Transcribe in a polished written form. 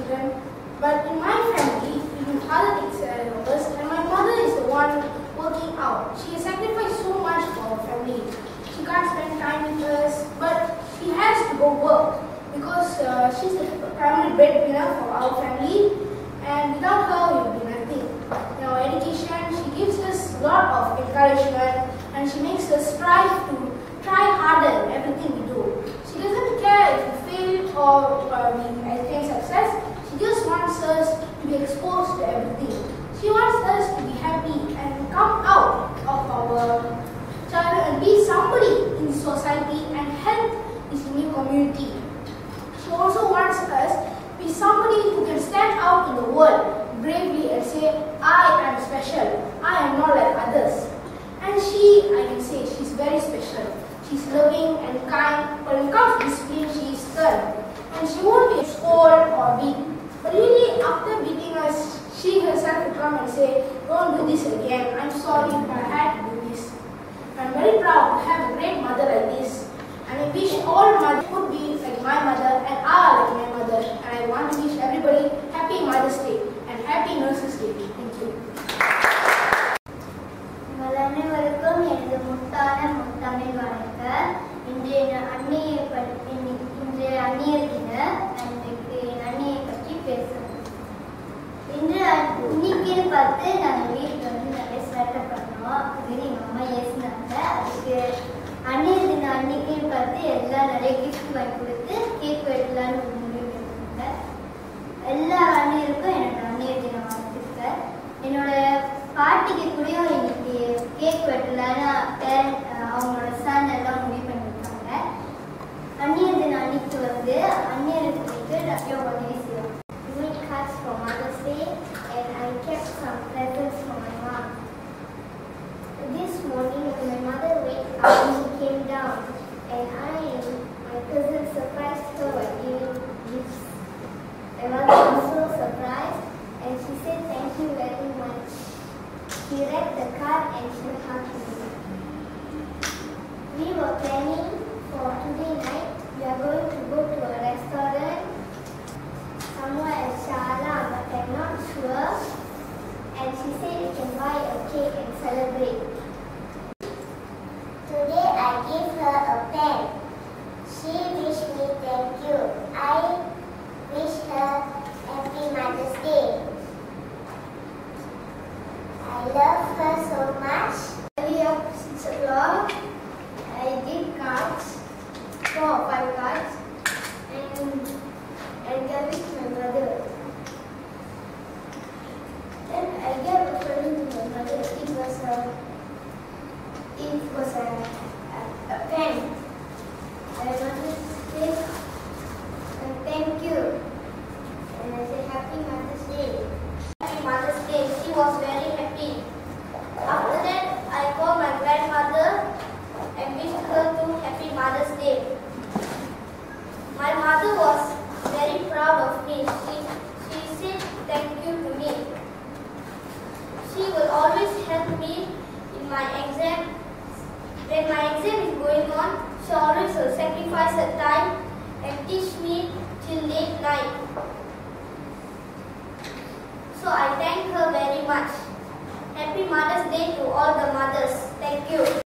children. But in my family, my father takes care of us and my mother is the one working out. She has sacrificed so much for our family. She can't spend time with us, but she has to go work because she's the primary breadwinner for our family, and without her, we would be nothing. In our education, she gives us a lot of encouragement and she makes us strive to try harder in everything we do. She doesn't care if we fail or we attain success. She just wants us to be exposed to everything. She wants us to be happy and come out of our childhood and be somebody in society and help this new community. She also wants us to be somebody who can stand out in the world bravely and say, I am special, I am not like others. And I can say, she's very special. She's loving and kind, but when it comes to discipline, she is stern. And she won't be scolded or beat. But really, after beating us, she herself will come and say, don't do this again, I'm sorry, but I had to do this. I'm very proud to have a great mother like this. And I wish all mothers could be like my mother and are like my mother. And I want to wish everybody happy Mother's Day and happy Nurses Day. Thank you. அனைவருக்கும் எனது முத்தமிழ் வணக்கம். இன்றைய அந்நியர் தின என் அண்ணியை பற்றி பேசுகிறேன். இன்னைக்குன்னு பார்த்து நாங்கள் வீட்டில் நிறைய சேட்டை பண்ணோம். அதுக்கு எங்கள் அம்மா ஏசினாங்க. அதுக்கு அந்நியர் தின அன்னைக்குன்னு பார்த்து எல்லாம் நிறைய கிஃப்ட் வாங்கி கொடுத்து கேக் வெட்டலான்னு ஒரு முடிவு எடுத்தாங்க. எல்லா அந்நியருக்கும் எனக்கு அந்நியர் தின வாழ்த்துக்கள். என்னோட பாட்டிக்கு கூடயும் இன்னைக்கு கேக் வெட்டலான்னு அவங்களோட சன் எல்லாம் முடிவு பண்ணியிருக்காங்க. அந்நியர் தின அன்னைக்கு அந்நியருக்கு நிறைய உதவி செய்வோம். We made cards for Mother's Day and I kept some presents for my mom. This morning when my mother wake up, she came down and my cousin surprised her by giving gifts. My mother was so surprised and she said thank you very much. She read the card and she hugged me. We were planning for today night. We are going to go to a restaurant somewhere in Shala, but I'm not sure. And she said we can buy a cake and celebrate. Today I gave her a pen. She wished me thank you. I wish her happy Mother's Day. I love her so much. Early up 6 o'clock, I did cards, 4 or 5 cards, and I gave it to my mother. Then I gave a present to my mother. It was a pen. I wanted to say thank you, and I said Happy Mother's Day. Happy Mother's Day. She was very happy. After that, I called my grandmother and wished her to Happy Mother's Day. My mother was very proud of me. She said thank you to me. She will always help me in my exam. When my exam is going on, she always will sacrifice her time and teach me till late night. So I thank her very much. Happy Mother's Day to all the mothers. Thank you.